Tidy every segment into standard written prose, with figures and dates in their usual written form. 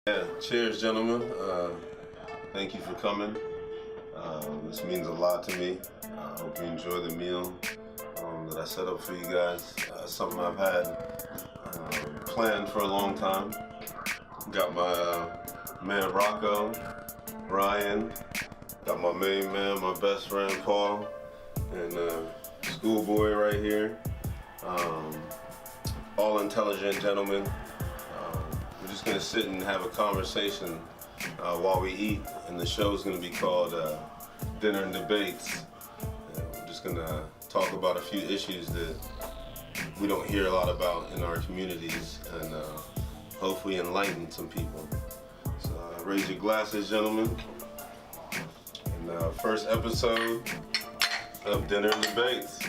Yeah, cheers, gentlemen. Thank you for coming. This means a lot to me. I hope you enjoy the meal that I set up for you guys. Something I've had planned for a long time. Got my man Rocco, Ryan, got my main man, my best friend Paul, and Schoolboy right here. All intelligent gentlemen. We're just gonna sit and have a conversation while we eat, and the show's gonna be called Dinner and Debates. We're just gonna talk about a few issues that we don't hear a lot about in our communities, and hopefully enlighten some people. So raise your glasses, gentlemen. And first episode of Dinner and Debates.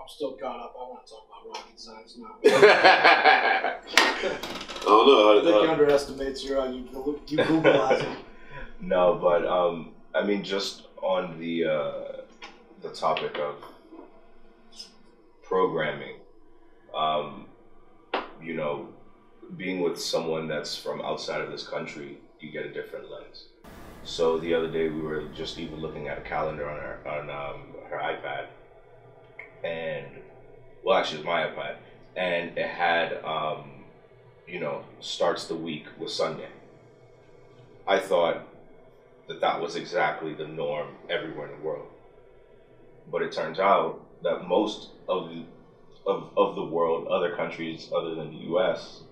Still caught up. I want to talk about rocket science now. I don't know. I think he underestimates you Googleizing. No, but I mean, just on the topic of programming, you know, being with someone that's from outside of this country, you get a different lens. So the other day we were just even looking at a calendar on her iPad. And well, actually, it's my iPad, and it had, starts the week with Sunday. I thought that was exactly the norm everywhere in the world, but it turns out that most of the world, other countries other than the U.S.,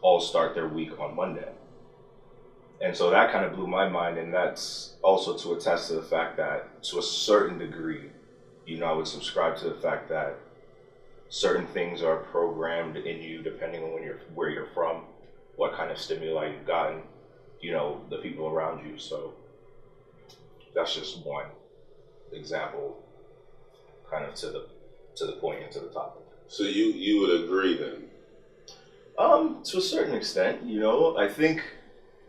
all start their week on Monday, and so that kind of blew my mind, and that's also to attest to the fact that, to a certain degree, I would subscribe to the fact that certain things are programmed in you depending on where you're from, what kind of stimuli you've gotten, the people around you. So that's just one example, kind of to the point and to the topic. So you would agree then? To a certain extent, I think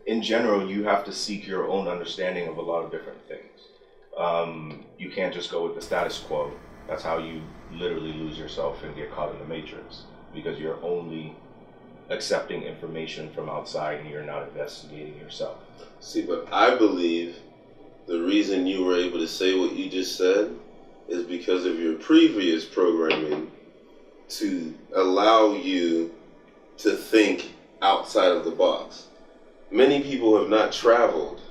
in general you have to seek your own understanding of a lot of different things. You can't just go with the status quo. That's how you literally lose yourself and get caught in the matrix, because you're only accepting information from outside and you're not investigating yourself. See, but I believe the reason you were able to say what you just said is because of your previous programming to allow you to think outside of the box. Many people have not traveled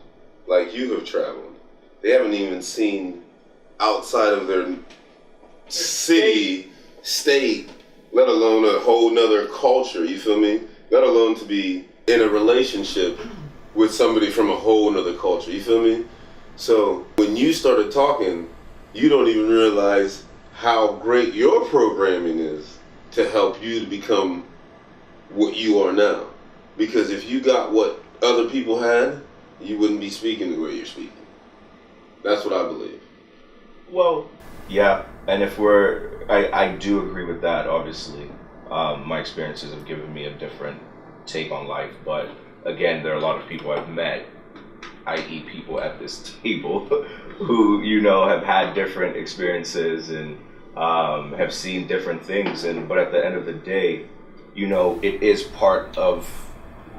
like you have traveled. They haven't even seen outside of their city, state, let alone a whole nother culture, you feel me? Let alone to be in a relationship with somebody from a whole nother culture, you feel me? So when you started talking, you don't even realize how great your programming is to help you to become what you are now. Because if you got what other people had, you wouldn't be speaking the way you're speaking. That's what I believe. Well, yeah, and I do agree with that, obviously. My experiences have given me a different take on life, but again, there are a lot of people I've met, i.e. people at this table, who, have had different experiences and have seen different things, but at the end of the day, it is part of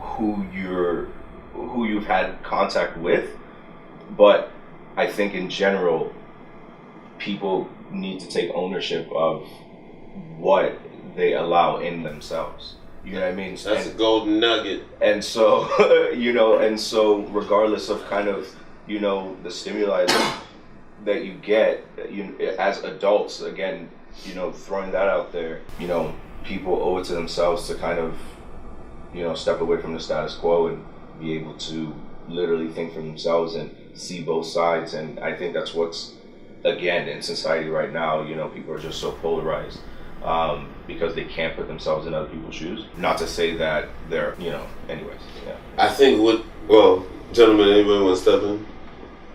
who you've had contact with, but I think in general, people need to take ownership of what they allow in themselves. You know what I mean? That's a golden nugget. And so, regardless of kind of, the stimuli that you get, as adults, again, throwing that out there, people owe it to themselves to kind of, step away from the status quo and be able to literally think for themselves and see both sides. And I think that's what's, again, in society right now, people are just so polarized because they can't put themselves in other people's shoes. Not to say that they're, anyways, yeah. I think gentlemen, anybody want to step in?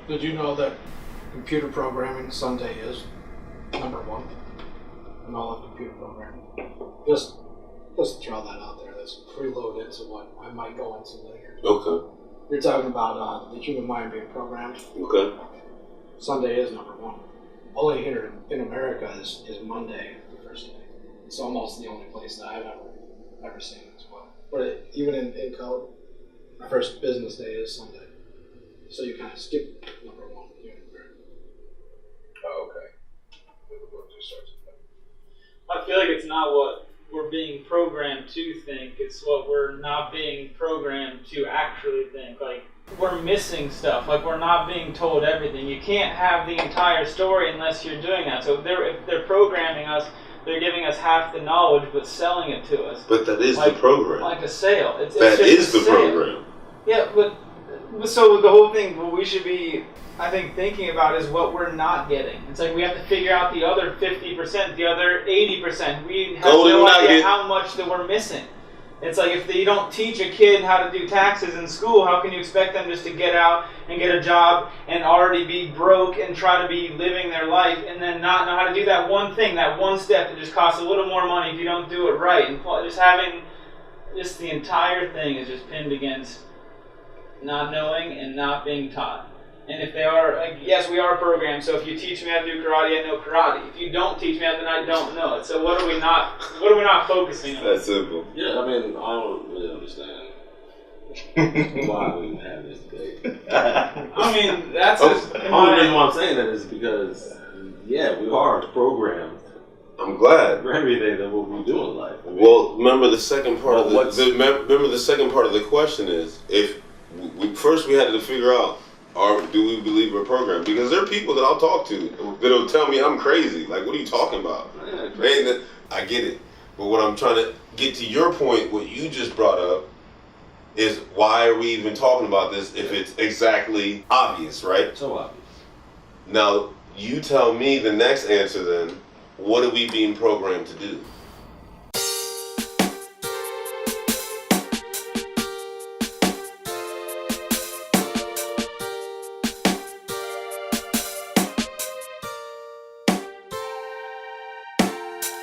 Did you know that computer programming Sunday is number one in all of computer programming? Just Just throw that out there. That's preload into what I might go into later. Okay. You're talking about the human mind being programmed. Okay. Sunday is number one. Only here in America is Monday the first day. It's almost the only place that I've ever seen as well. But even in code, my first business day is Sunday. So you kind of skip number one here in America. Oh, okay. I feel like it's not what we're being programmed to think, it's what we're not being programmed to actually think. Like, we're missing stuff, like we're not being told everything. You can't have the entire story unless you're doing that. So if they're programming us, they're giving us half the knowledge but selling it to us. But that is the program. Like a sale. It's that just is the sale. program. Yeah, but so the whole thing, what we should be, I think, thinking about is what we're not getting. It's like we have to figure out the other 50%, the other 80%. We have no idea how much that we're missing. It's like if you don't teach a kid how to do taxes in school, how can you expect them just to get out and get a job and already be broke and try to be living their life and then not know how to do that one thing, that one step that just costs a little more money if you don't do it right. And just having, just the entire thing is just pinned against not knowing and not being taught. And if they are, like, yes, we are programmed, so if you teach me how to do karate, I know karate. If you don't teach me how to, then I don't know it. So what are we not focusing on? That's simple. Yeah, I mean, I don't really understand why we even have this debate. I mean, that's the only reason why I'm saying that is because, yeah, we are programmed. I'm glad. For everything that what we do in life. I mean, Well, remember the second part of remember the second part of the question is if first we had to figure out. Or do we believe we're programmed? Because there are people that I'll talk to that'll tell me I'm crazy. Like, what are you talking about? Man, I get it. But what I'm trying to get to your point, what you just brought up, is why are we even talking about this if it's exactly obvious, right? So obvious. Now, you tell me the next answer then. What are we being programmed to do?